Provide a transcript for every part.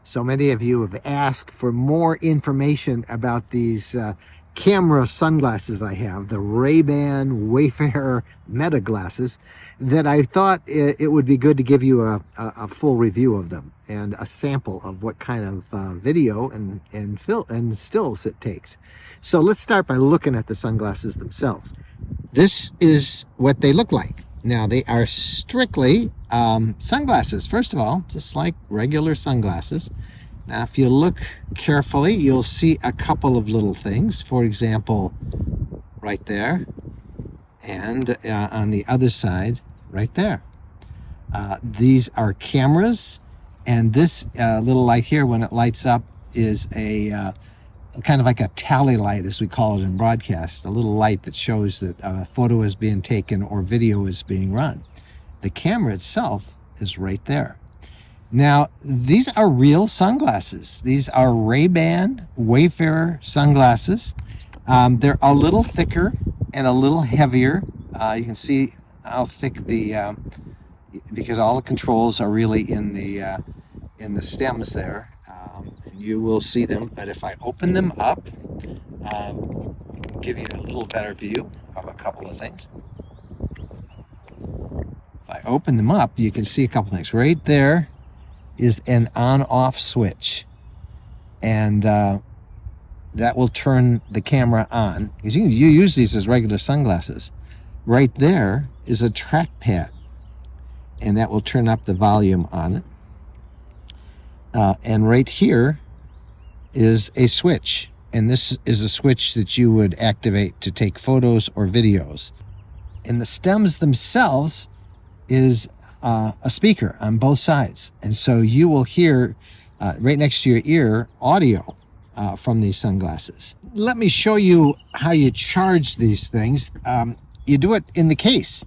So many of you have asked for more information about these camera sunglasses I have, the Ray-Ban Wayfarer Meta glasses, that I thought it would be good to give you a full review of them and a sample of what kind of video and stills it takes. So let's start by looking at the sunglasses themselves. This is what they look like. Now, they are strictly sunglasses, first of all, just like regular sunglasses. Now, if you look carefully, you'll see a couple of little things. For example, right there, and on the other side, right there. These are cameras, and this little light here, when it lights up, is a kind of like a tally light, as we call it in broadcast, a little light that shows that a photo is being taken or video is being run. The camera itself is right there. Now, these are real sunglasses. These are Ray-Ban Wayfarer sunglasses. They're a little thicker and a little heavier. You can see how thick because all the controls are really in the stems there. And you will see them, but if I open them up, give you a little better view of a couple of things. If I open them up, you can see a couple things. Right there is an on-off switch, and that will turn the camera on. You use these as regular sunglasses. Right there is a trackpad, and that will turn up the volume on it. And right here is a switch, and this is a switch that you would activate to take photos or videos. And the stems themselves is a speaker on both sides, and so you will hear right next to your ear audio from these sunglasses. Let me show you how you charge these things. You do it in the case.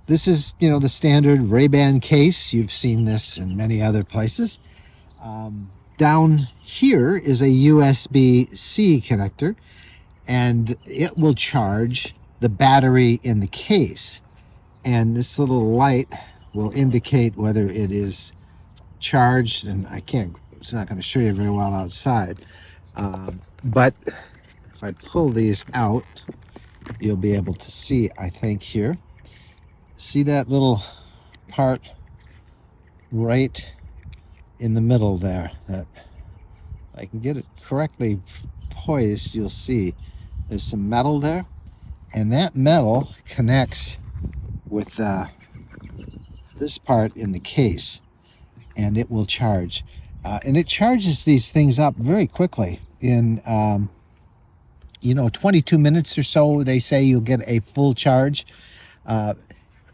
This is, the standard Ray-Ban case. You've seen this in many other places. Down here is a USB-C connector, and it will charge the battery in the case. And this little light will indicate whether it is charged, and it's not going to show you very well outside. But if I pull these out, you'll be able to see, I think, here. See that little part right in the middle there? That, if I can get it correctly poised, you'll see there's some metal there, and that metal connects with this part in the case, and it will charge. And it charges these things up very quickly. In 22 minutes or so, they say you'll get a full charge.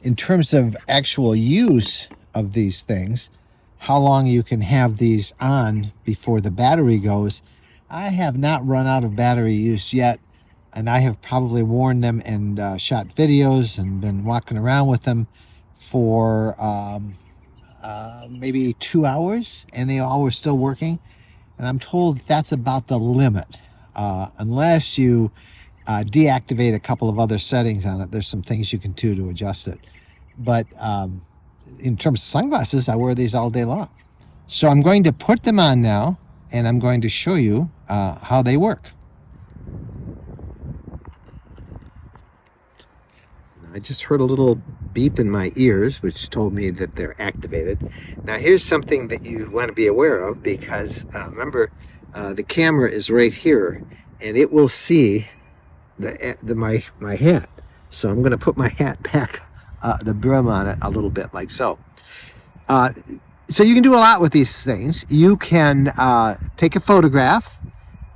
In terms of actual use of these things, how long you can have these on before the battery goes, I have not run out of battery use yet, and I have probably worn them and shot videos and been walking around with them for maybe 2 hours, and they all were still working. And I'm told that's about the limit, unless you deactivate a couple of other settings on it. There's some things you can do to adjust it. But in terms of sunglasses, I wear these all day long. So I'm going to put them on now, and I'm going to show you how they work. I just heard a little beep in my ears, which told me that they're activated. Now, here's something that you want to be aware of, because remember, the camera is right here, and it will see my hat. So I'm going to put my hat back, the brim on it a little bit, like so. So you can do a lot with these things. You can take a photograph,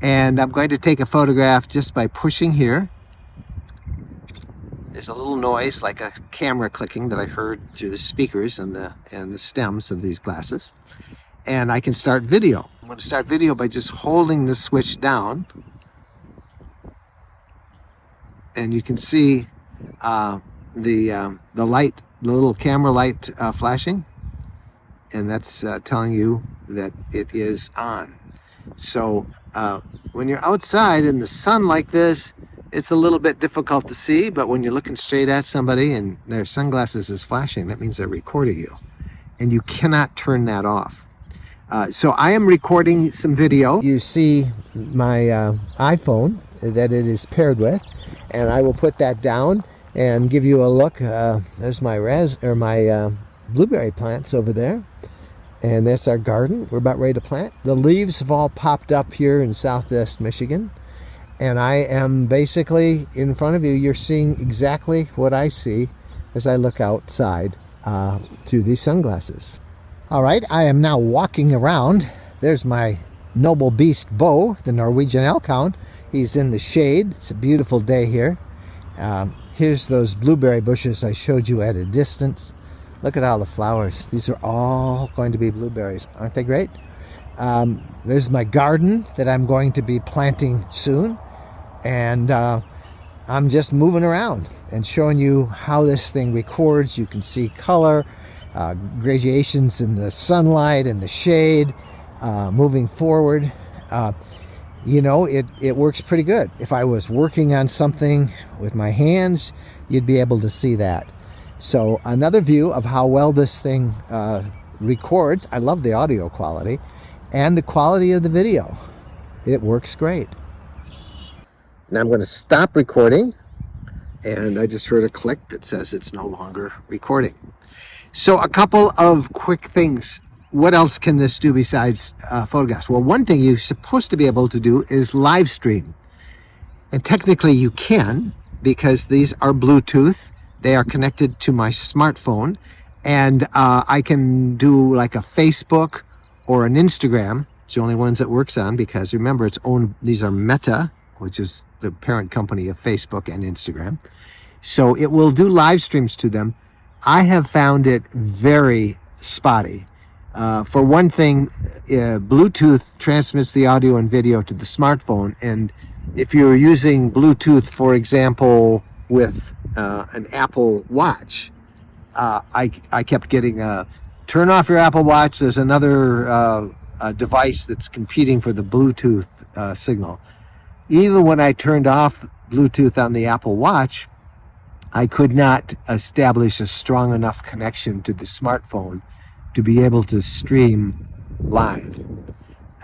and I'm going to take a photograph just by pushing here. There's a little noise like a camera clicking that I heard through the speakers and the stems of these glasses. And I can start video. I'm going to start video by just holding the switch down. And you can see the light, the little camera light flashing. And that's telling you that it is on. So when you're outside in the sun like this, it's a little bit difficult to see, but when you're looking straight at somebody and their sunglasses is flashing, that means they're recording you. And you cannot turn that off. So I am recording some video. You see my iPhone that it is paired with, and I will put that down and give you a look. There's my blueberry plants over there, and that's our garden. We're about ready to plant. The leaves have all popped up here in Southwest Michigan, and I am basically in front of you. You're seeing exactly what I see as I look outside through these sunglasses. All right, I am now walking around. There's my noble beast Bo, the Norwegian elk hound. He's in the shade. It's a beautiful day here. Here's those blueberry bushes I showed you at a distance. Look at all the flowers. These are all going to be blueberries. Aren't they great? There's my garden that I'm going to be planting soon. And I'm just moving around and showing you how this thing records. You can see color, gradations in the sunlight and the shade, moving forward. You know, it works pretty good. If I was working on something with my hands, you'd be able to see that. So another view of how well this thing records. I love the audio quality and the quality of the video. It works great. Now I'm going to stop recording, and I just heard a click that says it's no longer recording. So a couple of quick things. What else can this do besides photographs? Well, one thing you're supposed to be able to do is live stream. And technically you can, because these are Bluetooth. They are connected to my smartphone, and I can do like a Facebook or an Instagram. It's the only ones it works on, because remember, these are Meta, which is the parent company of Facebook and Instagram. So it will do live streams to them. I have found it very spotty. For one thing, Bluetooth transmits the audio and video to the smartphone, and if you're using Bluetooth, for example, with an Apple Watch, I kept getting turn off your Apple Watch. There's another device that's competing for the Bluetooth signal. Even when I turned off Bluetooth on the Apple Watch, I could not establish a strong enough connection to the smartphone to be able to stream live.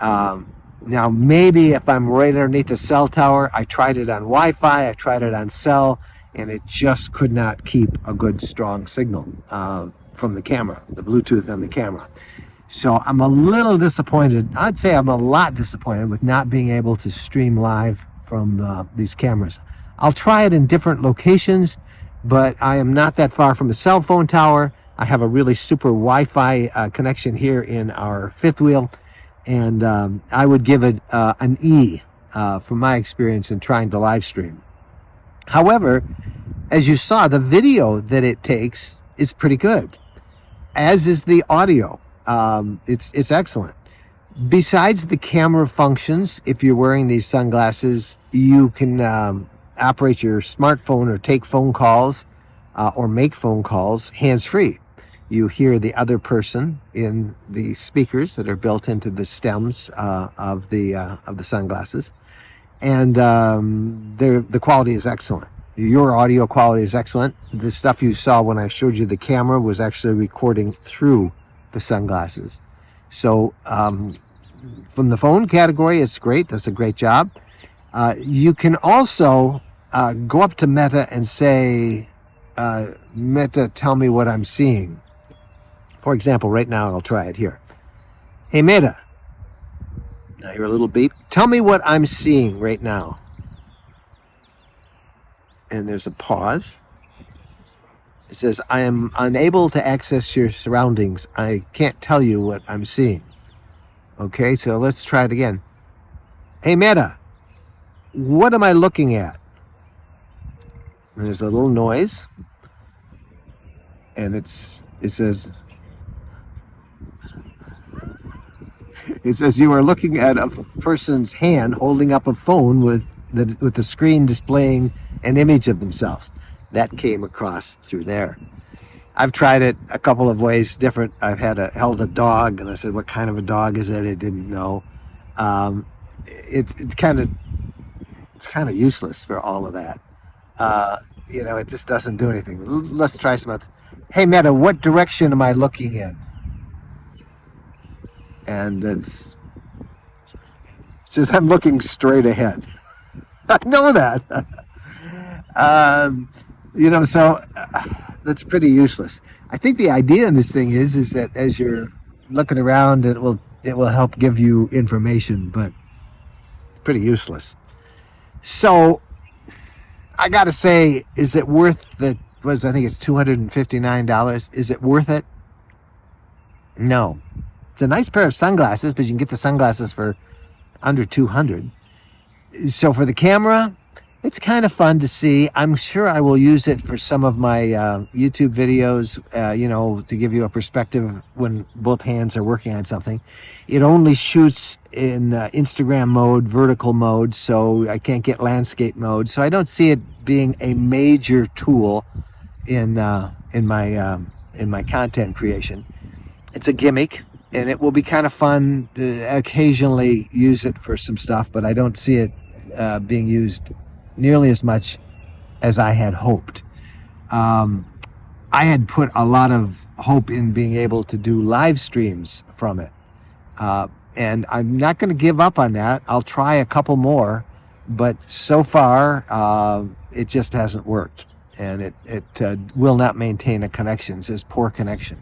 Now, maybe if I'm right underneath a cell tower, I tried it on Wi-Fi, I tried it on cell, and it just could not keep a good, strong signal from the camera, the Bluetooth on the camera. So I'm a little disappointed. I'd say I'm a lot disappointed with not being able to stream live from these cameras. I'll try it in different locations, but I am not that far from a cell phone tower. I have a really super Wi-Fi connection here in our fifth wheel, and I would give it an E from my experience in trying to live stream. However, as you saw, the video that it takes is pretty good, as is the audio. It's excellent. Besides the camera functions, if you're wearing these sunglasses, you can operate your smartphone or take phone calls or make phone calls hands-free. You hear the other person in the speakers that are built into the stems of the sunglasses, and the quality is excellent. Your audio quality is excellent. The stuff you saw when I showed you the camera was actually recording through the sunglasses. So from the phone category, it's great. Does a great job. You can also go up to Meta and say, Meta, tell me what I'm seeing. For example, right now, I'll try it here. Hey, Meta. Now hear a little beep. Tell me what I'm seeing right now. And there's a pause. It says, I am unable to access your surroundings. I can't tell you what I'm seeing. Okay, so let's try it again. Hey, Meta, what am I looking at? And there's a little noise. And it says, you are looking at a person's hand holding up a phone with the screen displaying an image of themselves. That came across through there. I've tried it a couple of ways different. I've held a dog, and I said, what kind of a dog is it? I didn't know. It's kind of useless for all of that. It just doesn't do anything. Let's try some other. Hey, Meta, what direction am I looking in? and it says I'm looking straight ahead. I know that. So that's pretty useless. I think the idea in this thing is that as you're looking around, it will help give you information, but it's pretty useless. So I got to say, is it worth I think it's $259. Is it worth it? No. It's a nice pair of sunglasses, but you can get the sunglasses for under $200. So for the camera, it's kind of fun to see. I'm sure I will use it for some of my YouTube videos, to give you a perspective when both hands are working on something. It only shoots in Instagram mode, vertical mode, so I can't get landscape mode. So I don't see it being a major tool in my content creation. It's a gimmick, and it will be kind of fun to occasionally use it for some stuff, but I don't see it being used nearly as much as I had hoped. I had put a lot of hope in being able to do live streams from it. And I'm not going to give up on that. I'll try a couple more, but so far it just hasn't worked. And it will not maintain a connection. It says poor connection.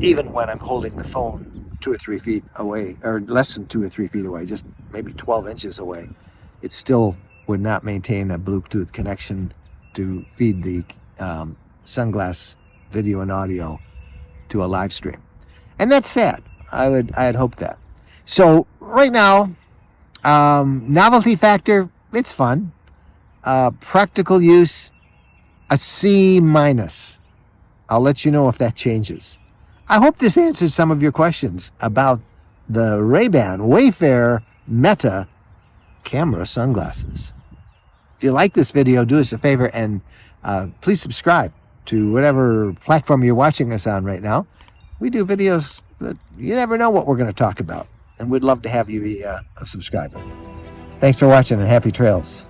Even when I'm holding the phone 2 or 3 feet away, or less than 2 or 3 feet away, just maybe 12 inches away, it still would not maintain a Bluetooth connection to feed the sunglass video and audio to a live stream. And that's sad. I had hoped that. So right now, novelty factor, it's fun. Practical use, a C-. I'll let you know if that changes. I hope this answers some of your questions about the Ray-Ban Wayfarer Meta camera sunglasses. If you like this video, do us a favor and please subscribe to whatever platform you're watching us on right now. We do videos that you never know what we're going to talk about, and we'd love to have you be a subscriber. Thanks for watching, and happy trails.